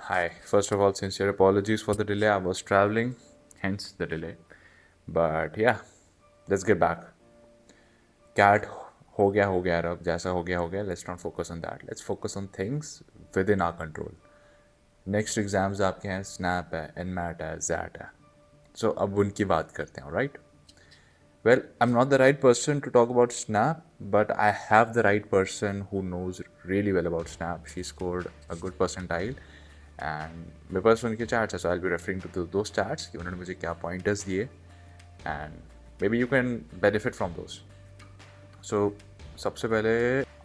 Hi. First of all, sincere apologies for the delay. I was traveling, hence the delay. But yeah, let's get back. Cat हो गया यार अब जैसा हो गया Let's not focus on that. Let's focus on things within our control. Next exams आपके हैं snap है एनमैट है जैट है सो अब उनकी बात करते हैं right Well, I'm not the right person to talk about Snap, but I have the right person who knows really well about Snap. She scored a good percentile. And मेरे पास उनके chats है, so I'll be referring to those chats कि उन्होंने मुझे क्या pointers दिए and maybe you can benefit from those. So सबसे पहले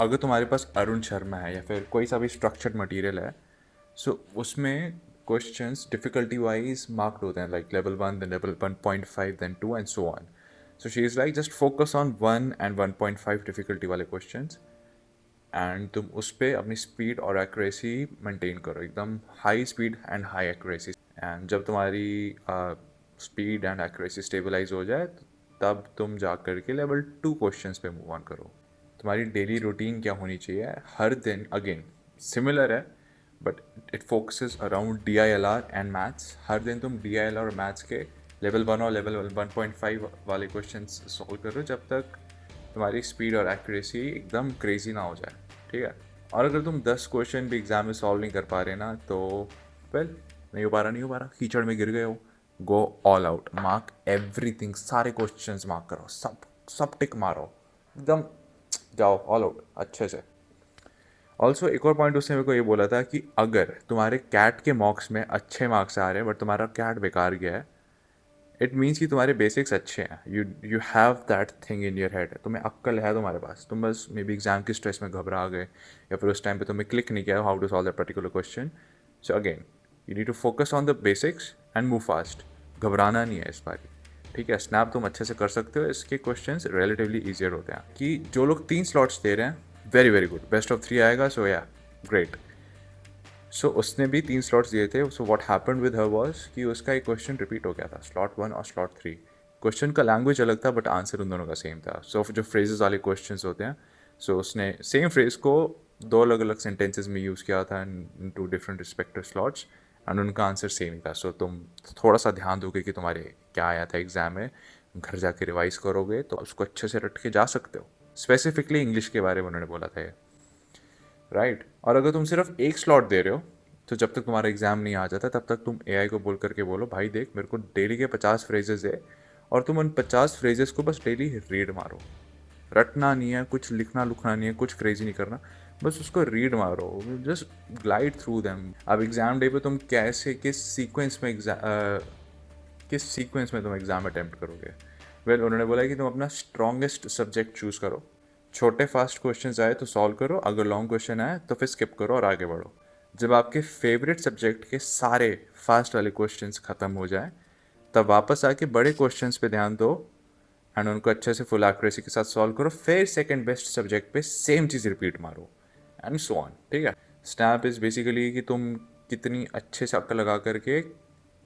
अगर तुम्हारे पास अरुण शर्मा है या फिर कोई सा भी structured material है so उसमें questions difficulty wise marked होते हैं like level 1 then level 1.5 then 2 and so on. So she is like just focus on 1 and 1.5 difficulty वाले questions एंड तुम उस पर अपनी स्पीड और एक्यूरेसी मेंटेन करो एकदम high speed and high accuracy and जब तुम्हारी स्पीड एंड एक्यूरेसी स्टेबलाइज हो जाए तब तुम जा कर के लेवल 2 क्वेश्चंस पे मूव ऑन करो. तुम्हारी डेली रूटीन क्या होनी चाहिए हर दिन अगेन सिमिलर है but it focuses around DILR and maths. हर दिन तुम DILR और मैथ्स के लेवल 1 और लेवल 1.5 वाले क्वेश्चंस सॉल्व करो जब तक तुम्हारी स्पीड और एक्यूरेसी एकदम क्रेजी ना हो जाए. ठीक है. और अगर तुम 10 क्वेश्चन भी एग्जाम में सॉल्व नहीं कर पा रहे ना तो वेल नहीं हो पा रहा कीचड़ में गिर गए हो. Go all out, mark everything, सारे क्वेश्चंस मार्क करो, सब सब टिक मारो एकदम, जाओ ऑल आउट अच्छे से. ऑल्सो एक और पॉइंट उसने मेरे को ये बोला था कि अगर तुम्हारे कैट के मॉक्स में अच्छे मार्क्स आ रहे हैं बट तुम्हारा कैट बेकार गया है इट मीन्स कि तुम्हारे बेसिक्स अच्छे हैं. You have that thing in your head. तुम्हें अक्ल है तुम्हारे पास. तुम बस मे बी एग्जाम की स्ट्रेस में घबरा गए या फिर उस टाइम पे तुम्हें क्लिक नहीं किया how to solve that particular question. So again you need to focus on the basics and move fast. घबराना नहीं है इस बार. ठीक है. स्नैप तुम अच्छे से कर सकते हो. इसके क्वेश्चन रिलेटिवली ईजियर होते हैं. कि जो लोग 3 स्लॉट्स दे रहे हैं very very good. Best of 3 आएगा सो या ग्रेट. सो उसने भी 3 स्लॉट्स दिए थे. So what happened with her was कि उसका एक क्वेश्चन रिपीट हो गया था स्लॉट 1 और स्लॉट 3. क्वेश्चन का लैंग्वेज अलग था बट आंसर उन दोनों का सेम था. सो जो फ्रेजेस वाले क्वेश्चन होते हैं सो उसने सेम फ्रेज को 2 अलग अलग सेंटेंसेज में यूज़ किया था इन 2 डिफरेंट रिस्पेक्टिव स्लॉट्स एंड उनका आंसर सेम ही था. सो तुम थोड़ा सा ध्यान दोगे कि तुम्हारे क्या आया था एग्जाम में, घर जाके रिवाइज करोगे तो उसको अच्छे से रट के जा सकते हो. स्पेसिफिकली इंग्लिश के बारे में उन्होंने बोला था ये राइट. और अगर तुम सिर्फ एक स्लॉट दे रहे हो तो जब तक तुम्हारा एग्ज़ाम नहीं आ जाता तब तक तुम AI को बोल करके बोलो भाई देख मेरे को डेली के 50 फ्रेजेस है और तुम उन 50 फ्रेजेस को बस डेली रीड मारो. रटना नहीं है, कुछ लिखना लुखना नहीं है, कुछ क्रेजी नहीं करना, बस उसको रीड मारो. Just glide through them. अब एग्ज़ाम डे पे तुम कैसे किस सीक्वेंस में तुम एग्ज़ाम अटैम्प्ट करोगे. वेल उन्होंने बोला कि तुम अपना स्ट्रॉन्गेस्ट सब्जेक्ट चूज़ करो. छोटे फास्ट क्वेश्चंस आए तो सॉल्व करो, अगर लॉन्ग क्वेश्चन आए तो फिर स्किप करो और आगे बढ़ो. जब आपके फेवरेट सब्जेक्ट के सारे फास्ट वाले क्वेश्चंस ख़त्म हो जाए तब वापस आके बड़े क्वेश्चंस पे ध्यान दो एंड उनको अच्छे से फुल एक्यूरेसी के साथ सॉल्व करो. फिर सेकंड बेस्ट सब्जेक्ट पे सेम चीज़ रिपीट मारो एंड सो ऑन. ठीक है. स्नैप इज़ बेसिकली कि तुम कितनी अच्छे से अक्ल लगा करके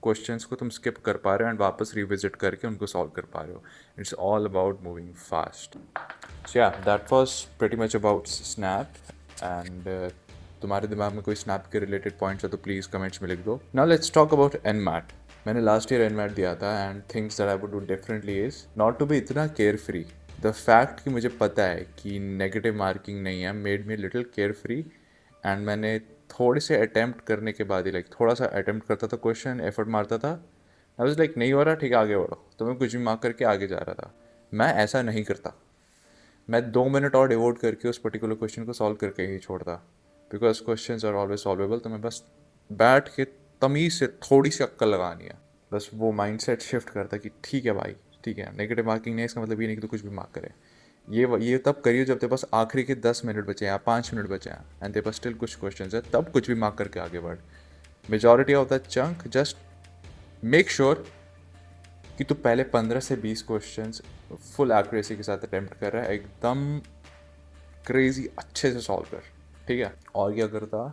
क्वेश्चंस को तुम स्किप कर पा रहे हो एंड वापस रिविजिट करके उनको सॉल्व कर पा रहे हो. It's all about moving fast. So yeah that was pretty much about snap and तुम्हारे दिमाग में कोई स्नैप के रिलेटेड पॉइंट्स है तो प्लीज़ कमेंट्स में लिख दो. Now let's talk about NMAT. मैंने लास्ट ईयर एनमैट दिया था and things that I would do differently is not to be इतना केयर फ्री. द फैक्ट कि मुझे पता है कि नेगेटिव मार्किंग नहीं है made me little carefree and मैंने थोड़े से अटैम्प्ट करने के बाद ही लाइक थोड़ा सा अटैम्प्ट करता था क्वेश्चन एफर्ट मारता था. आई वाज लाइक नहीं हो रहा ठीक है आगे बढ़ो तो मैं कुछ भी मार्क करके आगे जा रहा था. मैं ऐसा नहीं करता. मैं 2 मिनट और डिवोट करके उस पर्टिकुलर क्वेश्चन को सॉल्व करके ही छोड़ता because questions are always solvable. तो मैं बस बैठ के तमीज़ से थोड़ी सी अक्ल लगानी है. बस वो माइंडसेट शिफ्ट करता कि ठीक है भाई ठीक है नेगेटिव मार्किंग नहीं इसका मतलब ये नहीं कि तो कुछ भी मार्क करे. ये तब करिए जब तेरे पास आखिरी के 10 मिनट बचे हैं 5 मिनट बचे हैं एंड तेरे पास स्टिल कुछ क्वेश्चन है तब कुछ भी मार्क करके आगे बढ़. Majority of the chunk just make sure कि तू पहले 15 से 20 क्वेश्चंस फुल एक्यूरेसी के साथ अटैम्प्ट कर रहा है एकदम क्रेजी अच्छे से सॉल्व कर. ठीक है. और क्या करता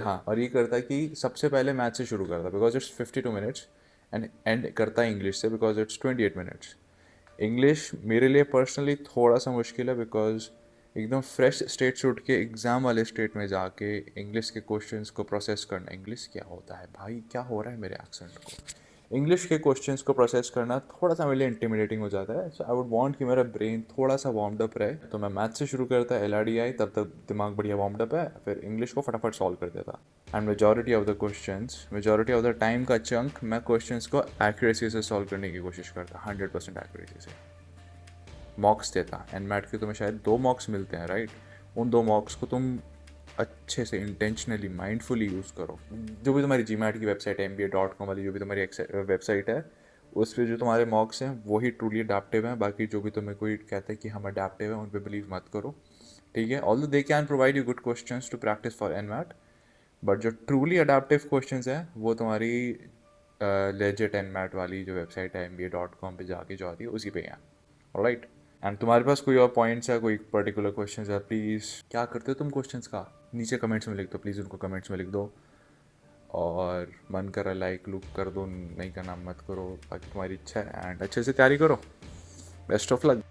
हाँ और ये करता कि सबसे पहले मैथ से शुरू करता because it's 52 minutes and and करता इंग्लिश से बिकॉज इट्स 28 मिनट्स. इंग्लिश मेरे लिए पर्सनली थोड़ा सा मुश्किल है बिकॉज एकदम फ्रेश स्टेट से उठ के एग्ज़ाम वाले स्टेट में जाके इंग्लिश के क्वेश्चंस को प्रोसेस करना। इंग्लिश क्या होता है भाई, क्या हो रहा है मेरे एक्सेंट को? इंग्लिश के क्वेश्चंस को प्रोसेस करना थोड़ा सा मेरे लिए इंटिमिडेटिंग हो जाता है। सो आई वुड वांट कि मेरा ब्रेन थोड़ा सा वार्म्ड अप रहे। तो मैं मैथ से शुरू करता, LRDI, तब तक दिमाग बढ़िया वार्म्ड अप है, फिर इंग्लिश को फटाफट सॉल्व कर देता। And majority of the time का चंक मैं क्वेश्चंस को एक्यूरेसी से सॉल्व करने की कोशिश करता, 100% एक्यूरेसी से मॉक्स देता। एंड मैट के तुम्हें शायद 2 मॉक्स मिलते हैं, राइट? उन 2 मॉक्स को तुम अच्छे से इंटेंशनली माइंडफुली यूज़ करो। जो भी तुम्हारी GMAT की वेबसाइट है, MBA.com वाली जो भी तुम्हारी वेबसाइट है, उस पर जो तुम्हारे मॉक्स हैं वही ट्रूली अडेप्टिव हैं। बाकी जो भी तुम्हें कोई कहता है कि हम अडेप्टिव हैं, उन पर बिलीव मत करो, ठीक है? Although they can provide you good questions to practice for NMAT, but जो ट्रूली अडेप्टिव क्वेश्चंस हैं वो तुम्हारी लेजिट NMAT वाली जो वेबसाइट है MBA.com पे जाके जो आती है उसी पे हैं। ऑलराइट, एंड तुम्हारे पास कोई और पॉइंट्स है, कोई पर्टिकुलर क्वेश्चंस है, प्लीज़ क्या करते हो तुम क्वेश्चंस का, नीचे कमेंट्स में लिख दो, प्लीज़ उनको कमेंट्स में लिख दो। और मन कर रहा लाइक लुक कर दो, नहीं करना मत करो, बाकी तुम्हारी इच्छा है। एंड अच्छे से तैयारी करो। Best of luck.